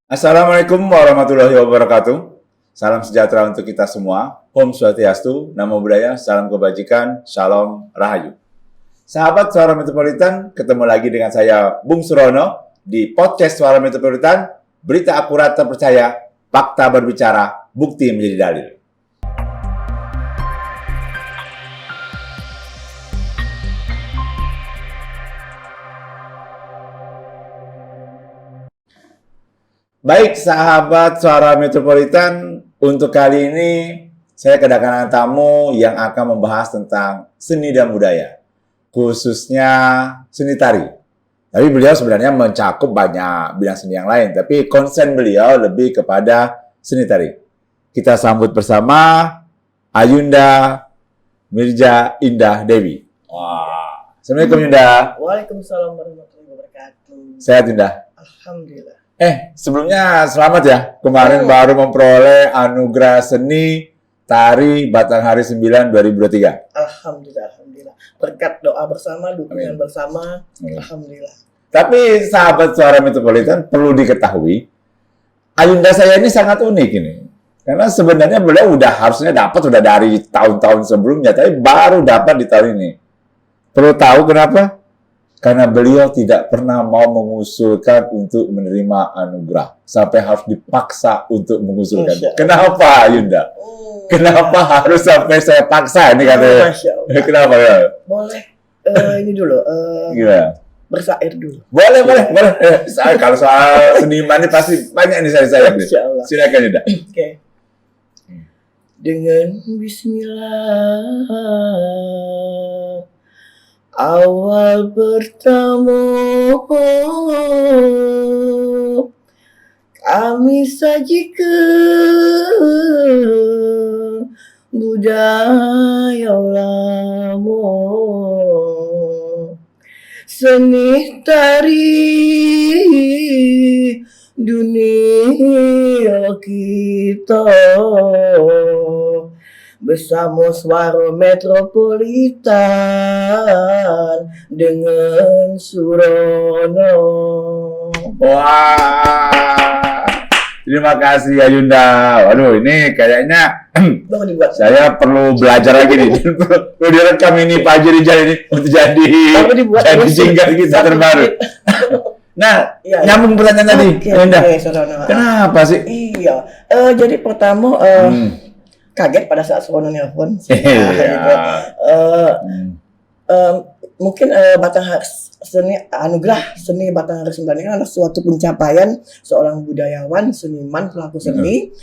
Assalamualaikum warahmatullahi wabarakatuh. Salam sejahtera untuk kita semua. Om Swastiastu, Namo Buddhaya, salam kebajikan, Shalom Rahayu. Sahabat Suara Metropolitan, ketemu lagi dengan saya Bung Surono di podcast Suara Metropolitan. Berita akurat terpercaya, fakta berbicara, bukti menjadi dalil. Baik sahabat Suara Metropolitan, untuk kali ini saya kedatangan tamu yang akan membahas tentang seni dan budaya, khususnya seni tari. Tapi beliau sebenarnya mencakup banyak bidang seni yang lain, tapi konsen beliau lebih kepada seni tari. Kita sambut bersama Ayunda Mirja Indah Dewi. Wah. Assalamualaikum Yunda. Waalaikumsalam warahmatullahi wabarakatuh. Sehat Yunda? Alhamdulillah. Sebelumnya selamat ya. Kemarin baru memperoleh anugerah seni tari Batanghari 9 2023. Alhamdulillah. Berkat doa bersama, dukungan bersama. Amin. Alhamdulillah. Tapi sahabat Suara Metropolitan perlu diketahui, Ayunda saya ini sangat unik ini. Karena sebenarnya beliau harusnya dapat dari tahun-tahun sebelumnya, tapi baru dapat di tahun ini. Perlu tahu kenapa? Karena beliau tidak pernah mau mengusulkan untuk menerima anugerah. Sampai harus dipaksa untuk mengusulkan. Kenapa, Yunda? Kenapa harus sampai saya paksa ini katanya? Kenapa? Ya? Boleh ini dulu. Gimana? Bersair dulu. Boleh. Kalau soal seniman ini pasti banyak nih saya. Silakan, Yunda. Oke. Dengan bismillah awal bertemu kami sajikan budaya lama, seni tari dunia kita bersama Suara Metropolitan dengan Surono. Wah, terima kasih Ayunda. Waduh, ini kayaknya saya perlu belajar lagi nih. Perlu direkam ini Pak Haji Rijal ini untuk jadi jingle kita terbaru. Nah, nyambung pertanyaan tadi, Ayunda. Kenapa sih? Iya, jadi pertama kaget pada saat Surono nelpon. Mungkin Batanghari seni anugerah seni Batanghari 9 ini adalah suatu pencapaian seorang budayawan, seniman, pelaku seni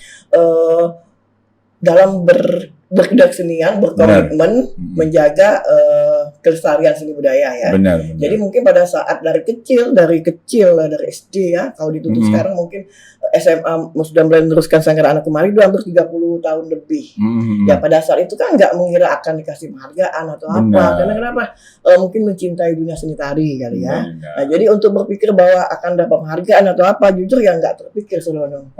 dalam berkesenian, berkomitmen menjaga kelestarian seni budaya ya. Benar. Jadi mungkin pada saat dari kecil dari SD ya, kalau ditutup sekarang mungkin SMA sudah meneruskan Sanggar Anak Kumari udah hampir 30 tahun lebih. Ya pada saat itu kan nggak mengira akan dikasih penghargaan atau apa. Karena kenapa? Mungkin mencintai dunia seni tari kali ya. Nah, jadi untuk berpikir bahwa akan dapat penghargaan atau apa, jujur ya nggak terpikir Surono.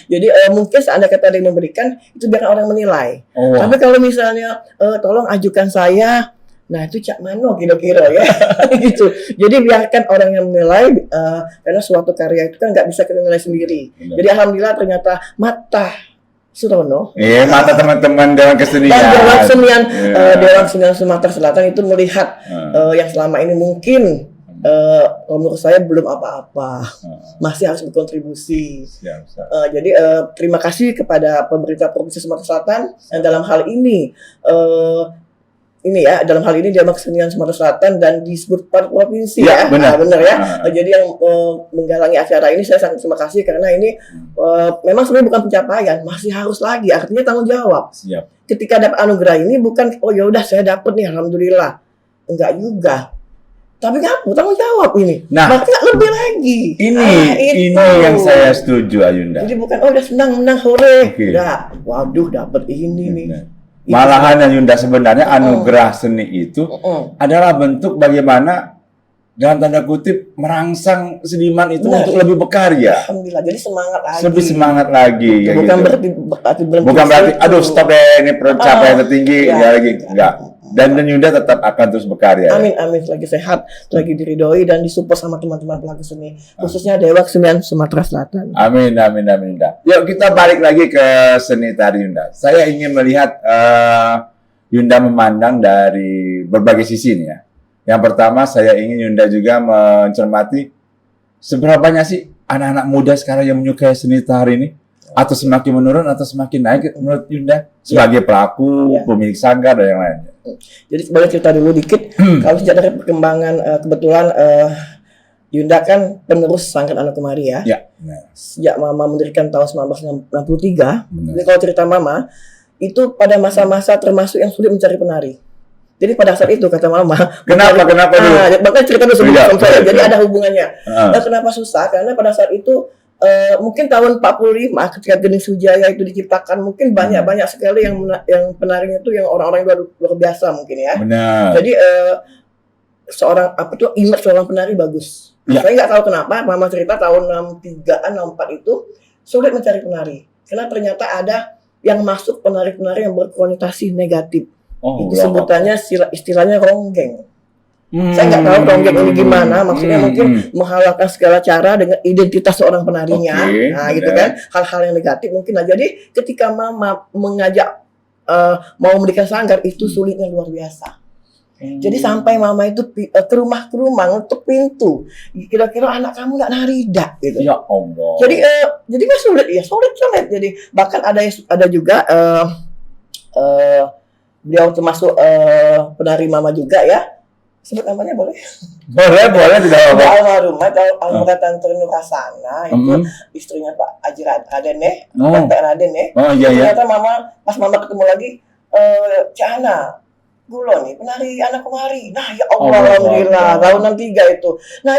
Jadi mungkin seandainya kata dia memberikan, itu biar orang menilai. Tapi kalau misalnya tolong ajukan saya, nah itu Cak Mano kira-kira ya. Gitu. Jadi biarkan orang yang menilai, karena suatu karya itu kan nggak bisa kita nilai sendiri. Jadi alhamdulillah ternyata mata Surono, mata teman-teman Dewan Kesenian dan Dewan Kesenian Sumatera Selatan itu melihat yang selama ini mungkin menurut saya belum apa-apa, masih harus berkontribusi. Jadi terima kasih kepada pemerintah Provinsi Sumatera Selatan yang dalam hal ini dalam hal ini Dewan Kesenian Sumatera Selatan dan disebut per provinsi benar ya. Jadi yang menggalangi acara ini saya sangat terima kasih karena ini memang sebenarnya bukan pencapaian, masih harus lagi, artinya tanggung jawab. Ketika dapat anugerah ini bukan ya udah saya dapat nih alhamdulillah, enggak juga. Tapi kamu tanggung jawab ini. Maka lebih lagi. Ini yang saya setuju Ayunda. Jadi bukan udah menang hore. Udah, waduh dapat ini nih. Malahan Ayunda sebenarnya anugerah seni itu adalah bentuk bagaimana dalam tanda kutip merangsang seniman itu untuk lebih berkarya. Alhamdulillah, jadi semangat lagi. Lebih semangat lagi. Bukan gitu. Bukan berarti, aduh stop deh ini pencapaian tertinggi, lagi enggak. Dan Yunda tetap akan terus berkarya. Amin, amin. Lagi sehat, lagi diridhoi dan disupport sama teman-teman pelaku seni, khususnya Dewa Kesenian Sumatera Selatan. Amin, amin, amin, Yunda. Yuk kita balik lagi ke seni tari Yunda. Saya ingin melihat Yunda memandang dari berbagai sisi nih ya. Yang pertama saya ingin Yunda juga mencermati seberapa banyak sih anak-anak muda sekarang yang menyukai seni tari ini? Atau semakin menurun atau semakin naik menurut Yunda sebagai pelaku, pemilik sanggar dan yang lainnya. Jadi sebagai cerita dulu dikit, kalau sejak dari perkembangan kebetulan Yunda kan penerus Sanggar Anak Kumari ya. Sejak Mama mendirikan tahun 1963. Jadi kalau cerita Mama itu pada masa-masa termasuk yang sulit mencari penari. Jadi pada saat itu kata Mama, kenapa dulu? Bahkan cerita dulu sebelum saya, jadi ada hubungannya. Nah, kenapa susah? Karena pada saat itu mungkin tahun 45 ketika Geni Sujaya itu diciptakan, mungkin banyak sekali yang penarinya itu yang orang-orang luar biasa mungkin ya. Benar. Jadi image seorang penari bagus. Saya nggak tahu kenapa Mama cerita tahun 63-an 64 itu sulit mencari penari karena ternyata ada yang masuk penari-penari yang berkonotasi negatif. Itu sebutannya istilahnya ronggeng. Saya nggak tahu ronggeng ini gimana, maksudnya mungkin menghalalkan segala cara dengan identitas seorang penarinya, gitu kan, hal-hal yang negatif mungkin. Nah, jadi ketika Mama mengajak mau mendirikan sanggar itu sulitnya luar biasa. Jadi sampai Mama itu ke rumah ngetuk pintu, kira-kira anak kamu nggak nari dak gitu. Ya Allah. Jadi kan sulit. Jadi bahkan ada juga beliau termasuk penari Mama juga ya. Sebut namanya boleh? Boleh tidak apa-apa. Almarhumah Tante Nur Hasana itu istrinya Pak Haji Raden Pak Raden ternyata pas Mama ketemu lagi Cana Gulo nih penari Anak Kumari. Nah ya Allah, alhamdulillah tahun 63 itu. Nah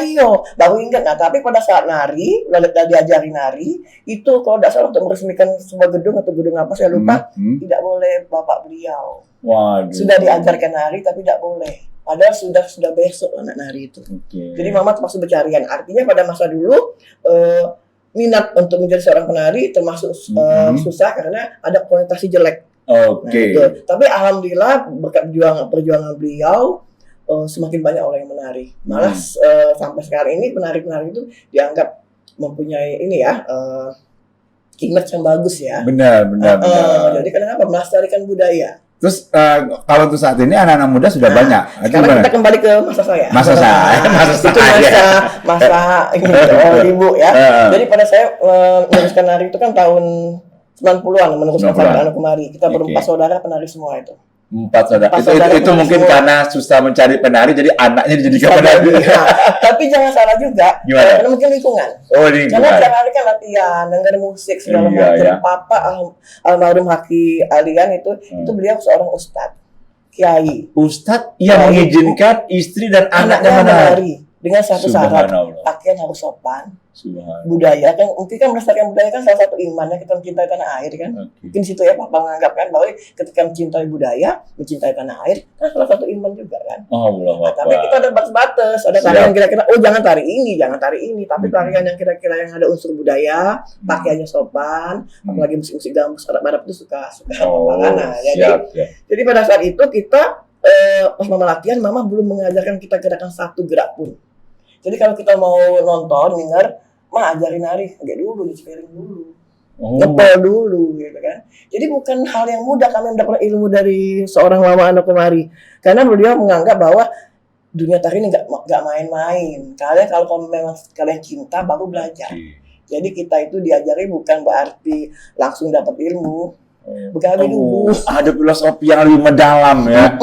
baru ingat. Nah tapi pada saat nari, diajari nari itu kalau tidak salah untuk meresmikan sebuah gedung atau gedung apa saya lupa, tidak boleh bapak beliau. Waduh. Sudah diajarkan nari tapi tidak boleh. Padahal sudah besok anak nari itu. Jadi Mama termasuk bercarian. Artinya pada masa dulu minat untuk menjadi seorang penari termasuk susah karena ada konotasi jelek. Nah, tapi alhamdulillah berkat perjuangan beliau semakin banyak orang yang menari. Malah sampai sekarang ini penari-penari itu dianggap mempunyai image yang bagus ya. Benar. Jadi kenapa melestarikan budaya. Terus kalau untuk saat ini anak-anak muda sudah banyak. Sekarang kita kembali ke masa saya. Masa ibu ya. Jadi pada saya meneruskan nari itu kan tahun 90-an meneruskan Sanggar Anak Kumari. Kita berempat saudara penari semua itu. 4 saudara. Itu mungkin semua. Karena susah mencari penari, jadi anaknya dijadikan penari. Tapi jangan salah juga. Karena mungkin lingkungan. Karena tiap hari kan latihan, dengar musik segala macam. Papa almarhum Haki Alian itu beliau seorang ustadz, kiai. Ustadz yang mengizinkan istri dan anaknya menari. Dengan satu syarat, pakaian harus sopan, budaya kan mungkin kan melestarikan budaya kan salah satu imannya kita mencintai tanah air kan. Mungkin situ ya Papa menganggapkan bahwa ketika mencintai budaya, mencintai tanah air kan salah satu iman juga kan. Tapi kita ada batas-batas, ada tarian kira-kira jangan tari ini, tapi tarian yang kira-kira yang ada unsur budaya, pakaiannya sopan, apalagi musik-musik gambus Arab itu suka apa jadi pada saat itu kita pas Mama latihan, Mama belum mengajarkan kita gerakan satu gerak pun. Jadi kalau kita mau nonton, dengar, Ma ajarin nari, agak dulu, diceperin dulu, ngepel dulu, gitu kan. Jadi bukan hal yang mudah kami mendapat ilmu dari seorang Mama Anak Kumari, karena beliau menganggap bahwa dunia tari ini nggak main-main. Kalau memang kalian cinta, baru belajar. Jadi kita itu diajari bukan berarti langsung dapat ilmu. Begawi dulu. Ada filosofi yang lebih mendalam ya.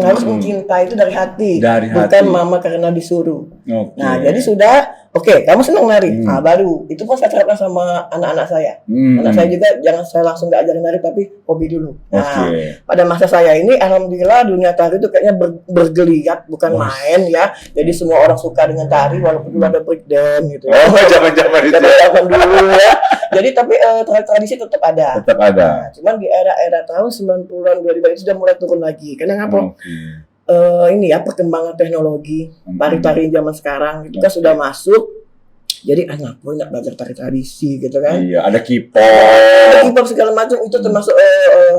Harus mencintai itu dari hati. Bukan Mama karena disuruh. Nah, jadi sudah kamu senang nari. Nah, baru itu pun saya terapkan sama anak-anak saya. Anak saya juga jangan saya langsung nggak ajarin nari tapi hobi dulu. Nah, pada masa saya ini alhamdulillah dunia tari itu kayaknya bergeliat bukan main ya. Jadi semua orang suka dengan tari walaupun dulu ada breakdance gitu. Zaman-zaman itu. Zaman dulu ya. Jadi tapi tradisi tetap ada. Nah, cuman di era tahun 90-an 2000 itu sudah mulai turun lagi. Karena ngapa? Perkembangan teknologi, tari-tari zaman sekarang itu kan sudah masuk. Jadi ngapain nggak belajar tari tradisi gitu kan? Ada keyboard segala macam itu termasuk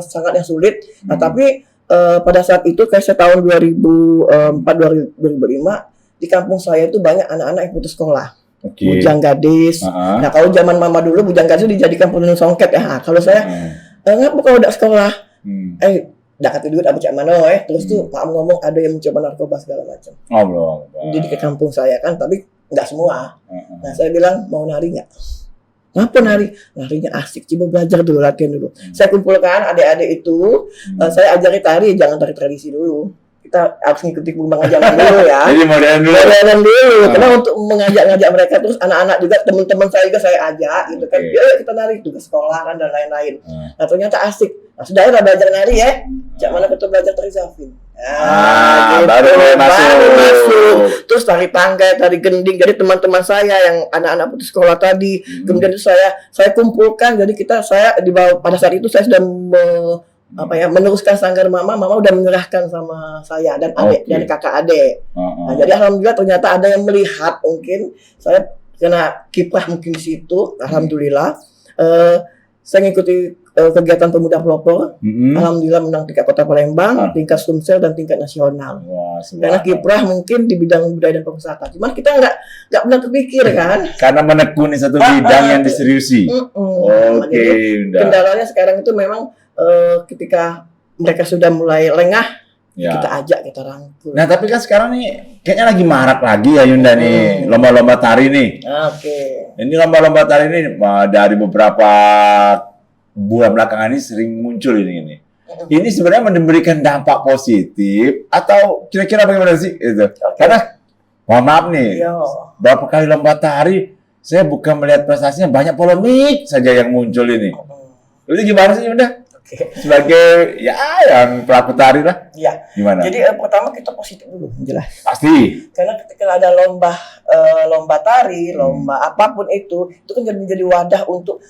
sangat yang sulit. Nah tapi pada saat itu kayak saya tahun 2004 2005 di kampung saya itu banyak anak-anak yang putus sekolah. Bujang gadis. Nah kalau zaman mama dulu bujang gadis dijadikan penuh songket ya. Nah, kalau saya ngapa kalau udah sekolah? Udah kata duit apa cak mana terus tuh mak ngomong ada yang mencoba narkoba segala macam. Jadi ke kampung saya kan, tapi nggak semua. Nah saya bilang mau nari nggak? Ngapa nari? Narinya asik, coba belajar dulu, latihan dulu. Saya kumpulkan adik-adik itu, saya ajari tari, jangan tari tradisi dulu. Kita harus ngikuti perkembangan zaman dulu ya. Jadi modern dulu. Modern dulu. Karena untuk mengajak-ngajak mereka, terus anak-anak juga, teman-teman saya juga saya ajak gitu kan. Yuk kita nari juga sekolah kan dan lain-lain. Nah ternyata asik. Nah sudah belajar nari ya. Jak mana betul belajar tari Zafin. Gitu. Baru masuk. Terus tari tangga, tari gending. Jadi teman-teman saya yang anak-anak putus sekolah tadi, kemudian itu saya kumpulkan. Jadi saya di bawah, pada saat itu saya sudah meneruskan sanggar mama udah menyerahkan sama saya dan adik dan kakak adik. Nah, jadi alhamdulillah ternyata ada yang melihat, mungkin saya kena kiprah mungkin di situ. Alhamdulillah saya ngikuti kegiatan pemuda pelopor. Alhamdulillah menang tingkat Kota Palembang, tingkat Sumsel dan tingkat nasional. Karena kiprah mungkin di bidang budaya dan pariwisata. Cuman kita nggak pernah terpikir kan. Karena menekuni satu bidang yang diseriusi. Jadi, kendalanya sekarang itu memang ketika mereka sudah mulai lengah, kita ajak, kita rangkul. Nah tapi kan sekarang nih kayaknya lagi marak lagi ya Yunda nih, lomba-lomba tari nih. Ini lomba-lomba tari ini dari beberapa bulan belakangan ini sering muncul ini. Ini sebenarnya memberikan dampak positif atau kira-kira bagaimana sih itu? Karena mohon maaf nih, berapa kali lomba tari saya bukan melihat prestasinya, banyak polemik saja yang muncul ini. Itu gimana sih Yunda? Sebagai yang pelaku tari lah. Iya. Gimana? Jadi pertama kita positif dulu, jelas. Pasti. Karena ketika ada lomba tari, lomba apapun itu kan menjadi wadah untuk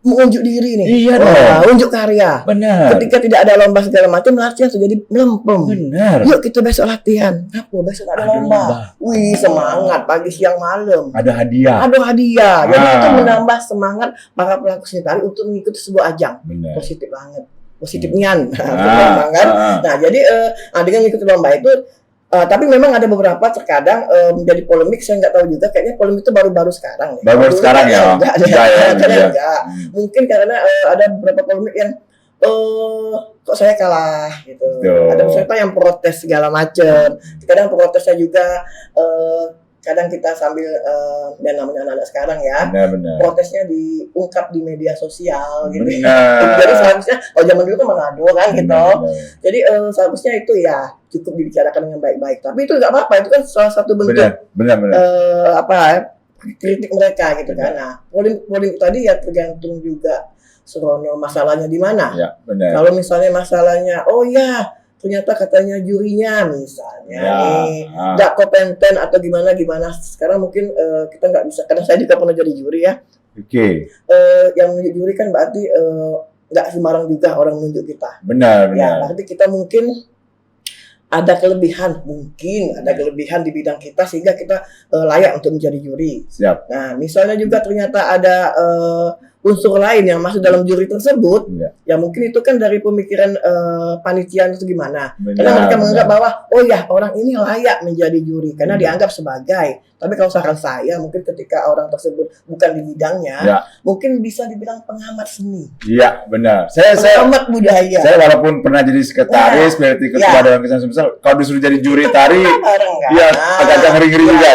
mengunjuk diri nih. Iya dong. Unjuk karya. Benar. Ketika tidak ada lomba segala macam, latihan jadi melempem. Benar. Yuk kita besok latihan. Apa? Besok ada lomba. Wih, semangat pagi siang malam. Ada hadiah. Jadi itu menambah semangat para pelaku seni tari untuk mengikuti sebuah ajang. Benar. Positif banget. Positifnya kan. Nah, jadi dengan mengikuti lomba itu tapi memang ada beberapa terkadang menjadi polemik, saya nggak tahu juga, kayaknya polemik itu baru-baru sekarang. Baru sekarang ya? Enggak. Mungkin karena ada beberapa polemik yang kok saya kalah gitu. Ada peserta yang protes segala macam. Kadang protesnya juga kadang kita sambil dan namanya anak-anak sekarang ya, benar. Protesnya diungkap di media sosial gitu. Jadi seharusnya zaman dulu kan Manado kan gitu. Jadi seharusnya itu ya cukup dibicarakan dengan baik-baik. Tapi itu nggak apa-apa, itu kan salah satu bentuk benar. Kritik mereka gitu kan. Nah, polemik tadi ya tergantung juga serono masalahnya di mana. Ya, benar. Kalau misalnya masalahnya ternyata katanya jurinya misalnya nggak kompeten atau gimana. Sekarang mungkin kita nggak bisa, karena saya juga pernah jadi juri ya. Yang menunjuk juri kan berarti nggak sembarang juga orang menunjuk kita. Benar. Ya, berarti kita mungkin ada kelebihan di bidang kita sehingga kita layak untuk menjadi juri. Siap. Nah, misalnya juga ternyata ada unsur lain yang masuk dalam juri tersebut, ya mungkin itu kan dari pemikiran panitia itu gimana. Karena mereka menganggap bahwa orang ini layak menjadi juri karena dianggap sebagai. Tapi kalau saran saya, mungkin ketika orang tersebut bukan di bidangnya, mungkin bisa dibilang pengamat seni. Iya, benar. Pengamat budaya. Saya walaupun pernah jadi sekretaris, berarti ketua Dewan Kesenian Sumsel, kalau disuruh jadi juri tari, agak ngeri-ngeri juga.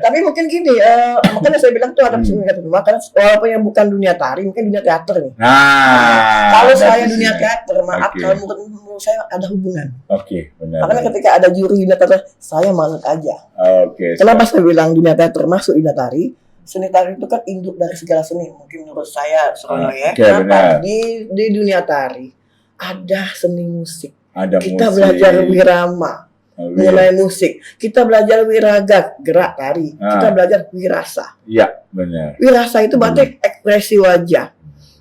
Tapi mungkin gini, makanya saya bilang tuh ada kesenian rumah, karena walaupun yang bukan dunia tari, mungkin dunia teater nih. Kalau saya dunia teater, maaf kalau menurut saya ada hubungan. Benar. Makanya ketika ada juri dunia teater, saya manut aja. Kenapa saya bilang dunia teater masuk dunia tari? Seni tari itu kan induk dari segala seni. Mungkin menurut saya, Sono ya. Kenapa di dunia tari ada seni musik. Kita belajar wirama mengenai musik. Kita belajar wiraga, gerak tari. Kita belajar wirasa. Iya, benar. Wirasa itu berarti ekspresi wajah.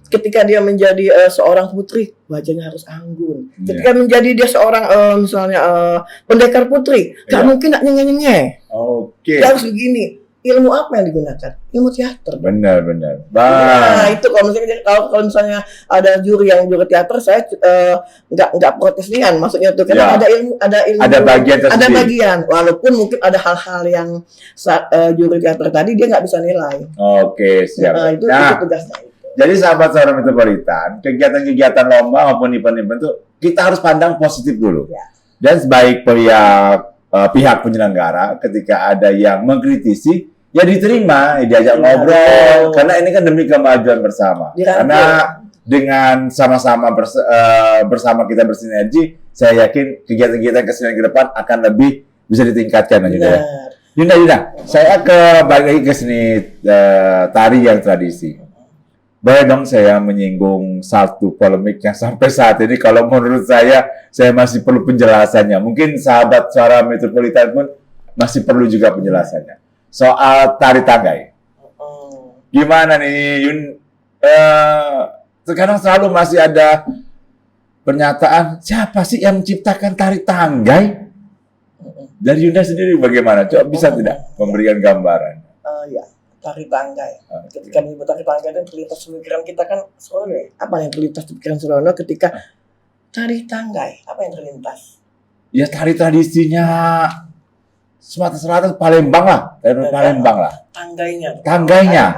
Ketika dia menjadi seorang putri, wajahnya harus anggun. Ketika menjadi dia seorang misalnya pendekar putri, gak mungkin gak nyenge-nyenge. Dia harus begini. ilmu apa yang digunakan? Ilmu teater. Benar. Nah, itu kalau misalnya ada juri teater, saya nggak protes nian, maksudnya tuh karena Ya. ada ilmu, Ada bagian ada tersendiri. bagian, walaupun mungkin ada hal-hal yang juri teater tadi dia nggak bisa nilai. Oke, siap. Nah, itu tugasnya itu. Jadi sahabat Suara Metropolitan, kegiatan-kegiatan lomba maupun event-event itu kita harus pandang positif dulu. Ya. Dan sebaik pihak penyelenggara ketika ada yang mengkritisi, ya diterima, diajak ngobrol, karena ini kan demi kemajuan bersama. Karena dengan sama-sama bersama kita bersinergi, saya yakin kegiatan-kegiatan kesenian ke depan akan lebih bisa ditingkatkan. Yunda, saya balik lagi ke seni tari yang tradisi. Boleh dong saya menyinggung satu polemik yang sampai saat ini kalau menurut saya masih perlu penjelasannya. Mungkin sahabat Suara Metropolitan pun masih perlu juga penjelasannya. Soal tari tanggai. Gimana nih Yun? Sekarang selalu masih ada pernyataan siapa sih yang menciptakan tari tanggai? Dari Yunda sendiri bagaimana? Coba bisa tidak memberikan gambaran? Ya. Tari tanggai. Ketika menyebut tari tanggai itu terlintas pemikiran kita kan soalnya apa yang terlintas di pikiran Surono ketika tari tanggai, apa yang terlintas? Ya tari tradisinya Sumatera Selatan, Palembang lah, Palembang lah. Tanggainya. Tanggainya.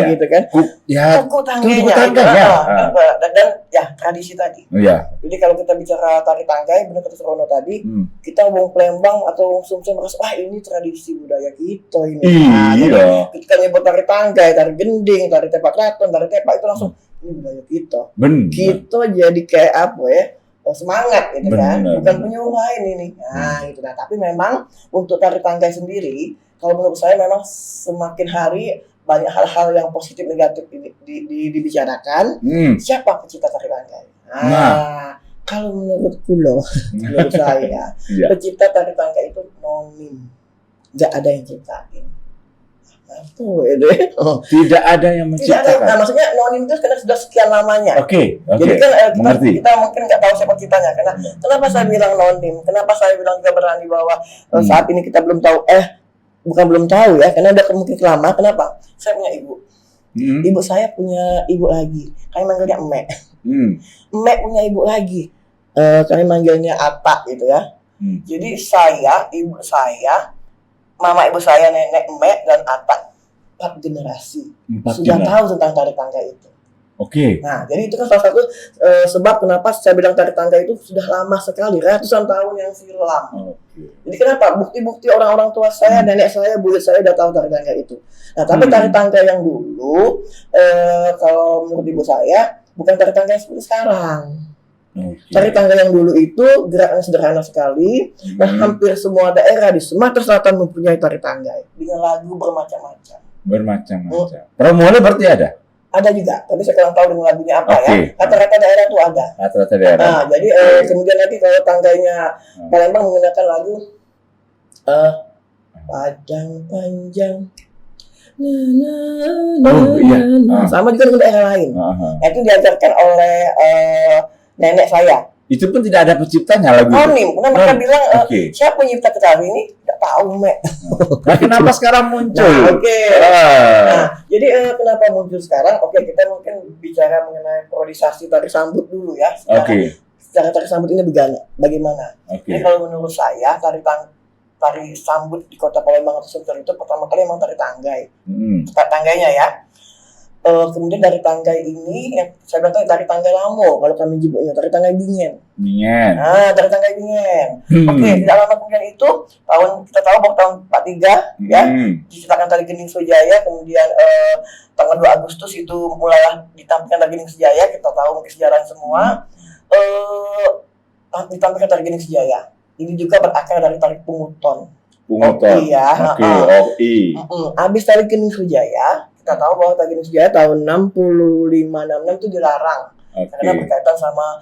Gitu kan. Tuku tanggainya. Dan ya tradisi tadi. Iya. Jadi kalau kita bicara tari tanggai, benar kata Surono tadi, kita wong Palembang atau wong Sumsel merasa ini tradisi budaya kita ini. Iya. Ketika nyebut tari tanggai, tari gending, tari tepak raton, tari tepak itu langsung ini budaya kita. Benar. Kita jadi kayak apa ya? Semangat gitu kan, bukan penyuluh lain ini. Nah, gitu. Nah, tapi memang untuk tari tanggai sendiri, kalau menurut saya memang semakin hari banyak hal-hal yang positif negatif dibicarakan. Siapa pencipta tari tanggai? Nah, kalau menurutku menurut saya, pencipta tari tanggai itu nonim, nggak ada yang ciptain. Tidak ada yang menciptakan. Nah, maksudnya nonim itu karena sudah sekian lamanya. Oke. Jadi kan kita mungkin nggak tahu siapa ciptanya. Kenapa saya bilang nonim? Kenapa saya bilang kita berani bahwa saat ini kita belum tahu? Bukan belum tahu ya, karena udah mungkin lama. Kenapa? Saya punya ibu. Ibu saya punya ibu lagi. Kami manggilnya Emek. Emek punya ibu lagi. Kami manggilnya Ata gitu ya. Jadi ibu saya, mama ibu saya, nenek, Emek, dan Ata 4 generasi sudah tahu tentang tari tanggai itu. Oke. Nah, jadi itu kan salah satu sebab kenapa saya bilang tari tanggai itu sudah lama sekali, ratusan tahun yang silam. Jadi kenapa? Bukti-bukti orang-orang tua saya, nenek saya, buyut saya udah tahu tari tanggai itu. Nah, tapi tari tanggai yang dulu, kalau menurut ibu saya, bukan tari tanggai seperti sekarang. Tari tanggai yang dulu itu geraknya sederhana sekali, dan hampir semua daerah di Sumatera Selatan mempunyai tari tanggai dengan lagu bermacam-macam. Promonya berarti ada? Ada juga, tapi saya kurang tahu dengan lagunya apa ya. Rata-rata daerah itu ada. Rata-rata daerah. Nah, jadi kemudian nanti kalau tanggainya Palembang menggunakan lagu Padang Panjang. Sama juga dengan daerah lain. Itu diajarkan oleh nenek saya. Itu pun tidak ada penciptanya lagu itu. Nonim. Karena mereka bilang siapa pencipta tari ini? Tidak tahu, Mek. Nah, kenapa sekarang muncul? Nah, jadi kenapa muncul sekarang? Kita mungkin bicara mengenai priorisasi tari sambut dulu ya. Secara tari sambut ini bagaimana? Jadi kalau menurut saya tari sambut di Kota Palembang atau Sumsel itu pertama kali memang tari tanggai. Tanggainya ya. Kemudian dari tanggai ini yang saya bilang tari tanggai lamo kalau kami nyebutnya tari tanggai bingen. Tari tanggai bingen. Tidak lama kemudian itu kita tahu bahwa tahun 43 ya diciptakan tari Gending Sujaya, kemudian tanggal 2 Agustus itu mulai ditampilkan tari Gending Sujaya, kita tahu mungkin sejarah semua. Ditampilkan tari Gending Sujaya. Ini juga berakar dari tari punguton. Habis tari Gending Sujaya, kita tahu bahwa tari Gending Sujaya tahun 65-66 itu dilarang karena berkaitan sama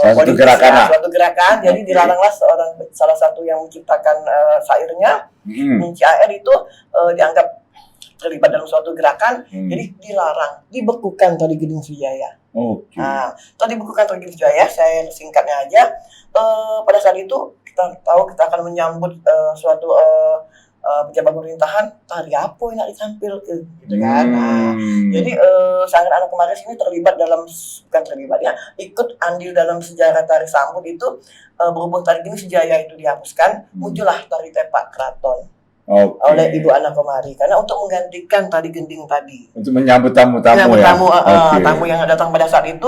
suatu gerakan. Jadi dilaranglah salah satu yang menciptakan syairnya, Minci AR itu dianggap terlibat dalam suatu gerakan, jadi dilarang, dibekukan tari Gending Sujaya. Nah, dibekukan tari Gending Sujaya, saya singkatnya aja. Pada saat itu kita tahu kita akan menyambut suatu pejabat pemerintahan, tari apa yang nak ditampilkan gitu kan. Nah, jadi Sanggar Anak Kemaris ini ikut andil dalam sejarah tari sambut itu. Berhubung tari Gending Sejaya itu dihapuskan, muncullah tari tepak keraton oleh Ibu Anak Kemari, karena untuk menggantikan tari gending tadi, untuk menyambut tamu-tamu ya, tamu yang datang pada saat itu.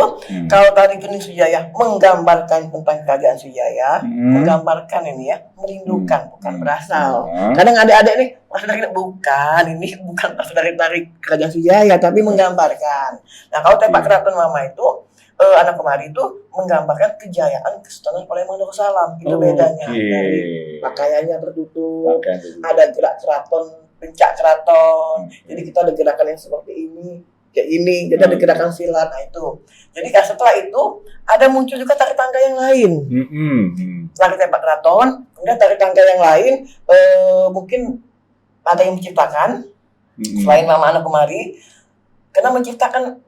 Kalau tari Gending Sejaya menggambarkan tentang kerajaan Sejaya, menggambarkan ini ya, merindukan, bukan berasal. Kadang adik-adik nih berasal dari bukan berasal dari tari kerajaan Sejaya, tapi menggambarkan. Nah, kalau tepak keraton Mama itu Anak Kemari itu menggambarkan kejayaan Kesultanan Palembang Darussalam. Itu bedanya. Dari pakaiannya tertutup, ada gerak keraton, pencak keraton. Jadi kita ada gerakan yang seperti ini, kayak ini. Jadi ada gerakan silat. Nah itu. Jadi setelah itu ada muncul juga tari tangga yang lain. Tari tepak keraton, kemudian tari tangga yang lain mungkin ada yang menciptakan selain Mama Anak Kemari, karena menciptakan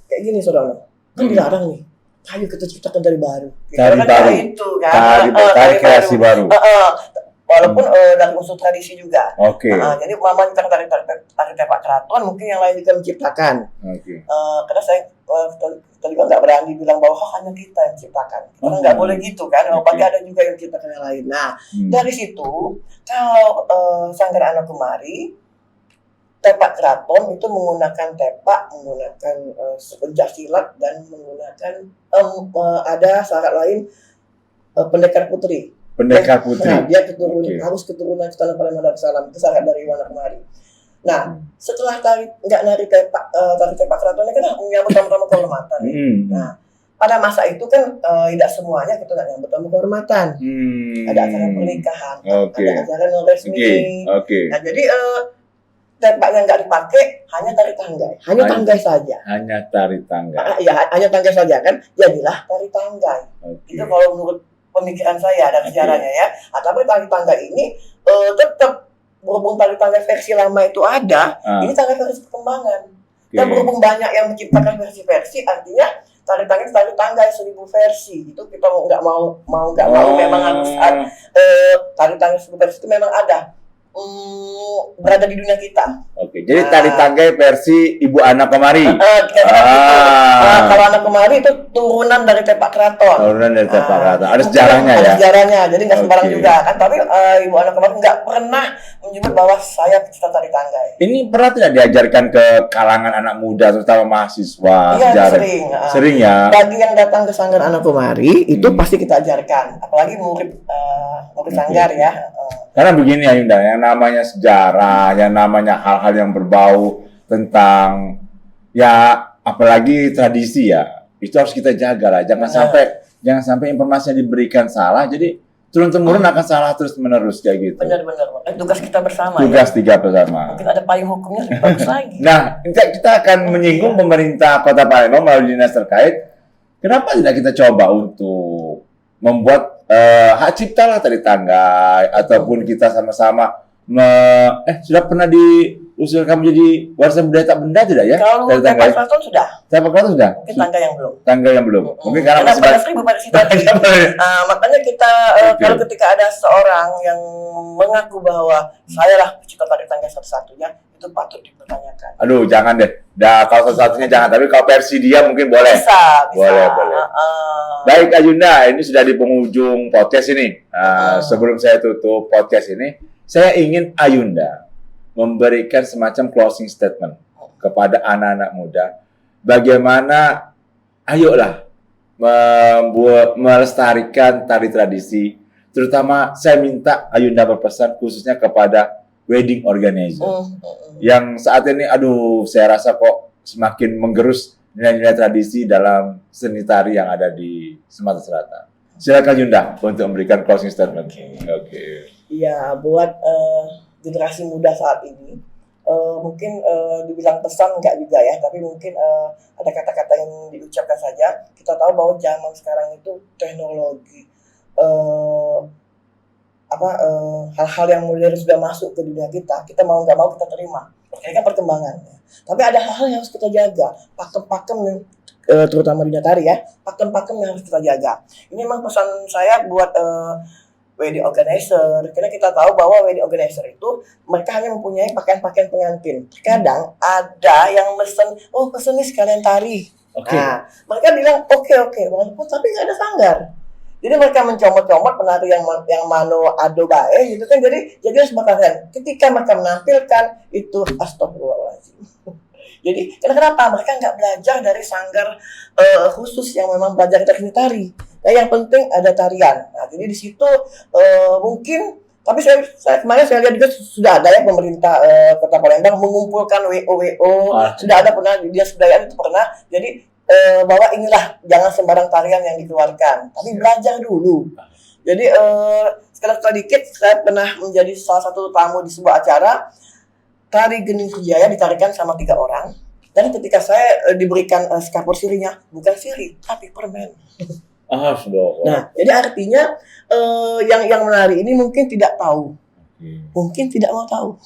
kayak gini saudara. Kan dilarang nih, ayo kita ciptakan dari baru. Tari baru. Itu kan. Tari kreasi baru. Walaupun dari unsur tradisi juga. Jadi Mama kita tari tepak keraton, mungkin yang lain juga menciptakan. Karena saya juga nggak berani bilang bahwa hanya kita yang menciptakan. Karena nggak boleh gitu kan. Pasti ada juga yang menciptakan yang lain. Nah, dari situ kalau Sanggar Anak Kemari, tepak keraton itu menggunakan tepak, menggunakan pencak silat, dan menggunakan ada syarat lain, pendekar putri. Pendekar putri. Nah, dia harus keturunan Kesultanan Palembang Darussalam, itu syarat dari Anak Kemari. Nah, setelah nggak nari tepak keraton ini kan menyambut tamu-tamu kehormatan. Nah, pada masa itu kan tidak semuanya kita nggak nyambut tamu kehormatan. Ada acara pernikahan, ada acara non resmi. Nah, jadi tepak yang nggak dipakai hanya tari tanggai, tanggai saja. Hanya tari tanggai. Hanya tanggai saja kan, jadilah tari tanggai. Itu kalau menurut pemikiran saya ada sejarahnya ya. Tapi tari tanggai ini tetap berhubung tari tanggai versi lama itu ada, ini tari versi perkembangan. Dan berhubung banyak yang menciptakan versi-versi, artinya tari tanggai 1000 versi. Itu kita nggak mau memang harus tari tanggai 1000 versi itu memang ada. Berada di dunia kita. Jadi tari tanggai versi Ibu Anak Kemari. Kalau Anak Kemari itu turunan dari tepak keraton. Ada sejarahnya ya. Ada sejarahnya, jadi nggak sembarang juga kan. Tapi Ibu Anak Kemari nggak pernah menyebut bahwa saya pecinta tari tanggai. Ini pernah tidak diajarkan ke kalangan anak muda, terutama mahasiswa? Iya, sering ya. Bagi yang datang ke Sanggar Anak Kemari itu pasti kita ajarkan, apalagi murid sanggar ya. Karena begini Ayunda, yang namanya sejarah, yang namanya hal-hal yang berbau tentang ya apalagi tradisi ya, itu harus kita jaga lah. Jangan sampai informasi yang diberikan salah, jadi turun-temurun akan salah terus-menerus kayak gitu. Benar. Tugas kita bersama. Tugas tiga bersama. Mungkin ada payung hukumnya lebih bagus lagi. Nah, kita akan menyinggung pemerintah Kota Palembang melalui dinas terkait. Kenapa tidak kita coba untuk membuat hak cipta lah tari tanggai, ataupun kita sama-sama sudah pernah diusulkan menjadi warisan budaya tak benda tidak ya? Kalau tepak keraton sudah. Tepak keraton sudah. Mungkin tangga yang belum. Tangga yang belum. Mungkin karena masih pada 1000 versi tadi. Makanya kita kalau ketika ada seorang yang mengaku bahwa saya lah pencipta tari tangga satu-satunya, itu patut dipertanyakan. Aduh, jangan deh. Kalau satu-satunya jangan, tapi kalau versi dia mungkin boleh. Bisa. Boleh. Baik Ayunda, ini sudah di penghujung podcast ini. Sebelum saya tutup podcast ini, saya ingin Ayunda memberikan semacam closing statement kepada anak-anak muda. Bagaimana, ayolah melestarikan tari tradisi. Terutama saya minta Ayunda berpesan khususnya kepada wedding organizer. Yang saat ini, saya rasa kok semakin menggerus nilai-nilai tradisi dalam seni tari yang ada di Sumatera Selatan. Silakan Yunda untuk memberikan closing statement. Iya, buat generasi muda saat ini, mungkin dibilang pesan enggak juga ya, tapi mungkin ada kata-kata yang diucapkan saja. Kita tahu bahwa zaman sekarang itu teknologi, hal-hal yang modern sudah masuk ke dunia kita mau nggak mau kita terima. Ini kan perkembangannya. Tapi ada hal-hal yang harus kita jaga, pakem-pakem terutama di dunia tari ya, pakem-pakem yang harus kita jaga. Ini memang pesan saya buat wedding organizer. Karena kita tahu bahwa wedding organizer itu mereka hanya mempunyai pakaian-pakaian pengantin. Terkadang ada yang pesen nih sekalian tari. Oke. Nah, mereka bilang oke, walaupun tapi nggak ada sanggar. Jadi mereka mencomot-comot penari yang mano ado bae gitu kan. Jadi harus berkalian. Ketika mereka menampilkan itu astagfirullahaladzim. Jadi kenapa mereka nggak belajar dari sanggar khusus yang memang belajar teknik tari? Nah, yang penting ada tarian. Nah, jadi di situ mungkin, tapi kemarin saya lihat juga sudah ada ya pemerintah Kota Palembang mengumpulkan WO. Sudah ada pernah dinas kebudayaan itu pernah. Jadi bahwa inilah jangan sembarang tarian yang dikeluarkan, tapi belajar dulu. Jadi sekarang sedikit saya pernah menjadi salah satu tamu di sebuah acara. Tari Gening Sujaya ditarikan sama 3 orang. Dan ketika saya diberikan skapur sirinya, bukan siri, tapi permen. Nah, jadi artinya yang menari ini mungkin tidak tahu. Mungkin tidak mau tahu.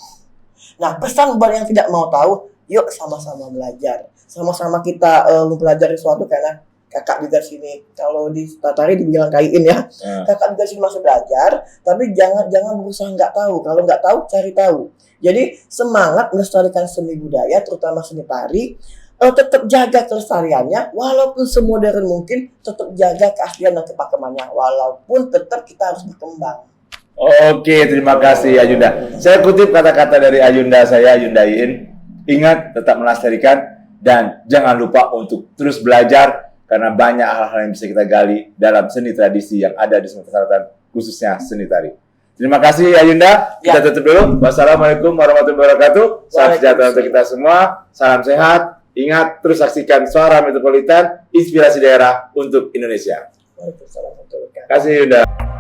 Nah, pesan buat yang tidak mau tahu, yuk sama-sama belajar. Sama-sama kita mempelajari sesuatu karena kakak juga sini. Kalau di tari dibilang kain ya. Kakak juga sini masih belajar, tapi jangan berusaha nggak tahu. Kalau nggak tahu, cari tahu. Jadi semangat melestarikan seni budaya, terutama seni tari, tetap jaga kelestariannya, walaupun semodern mungkin, tetap jaga keaslian dan kepakemannya, walaupun tetap kita harus berkembang. Oke, terima kasih Ayunda. Saya kutip kata-kata dari Ayunda Iin. Ingat, tetap melestarikan, dan jangan lupa untuk terus belajar, karena banyak hal-hal yang bisa kita gali dalam seni tradisi yang ada di Sumatera Selatan, khususnya seni tari. Terima kasih Ayunda. Kita tutup dulu. Wassalamualaikum warahmatullahi wabarakatuh. Salam sejahtera untuk kita semua. Salam sehat. Ingat, terus saksikan Suara Metropolitan, inspirasi daerah untuk Indonesia. Waalaikumsalam warahmatullahi wabarakatuh. Terima kasih Ayunda.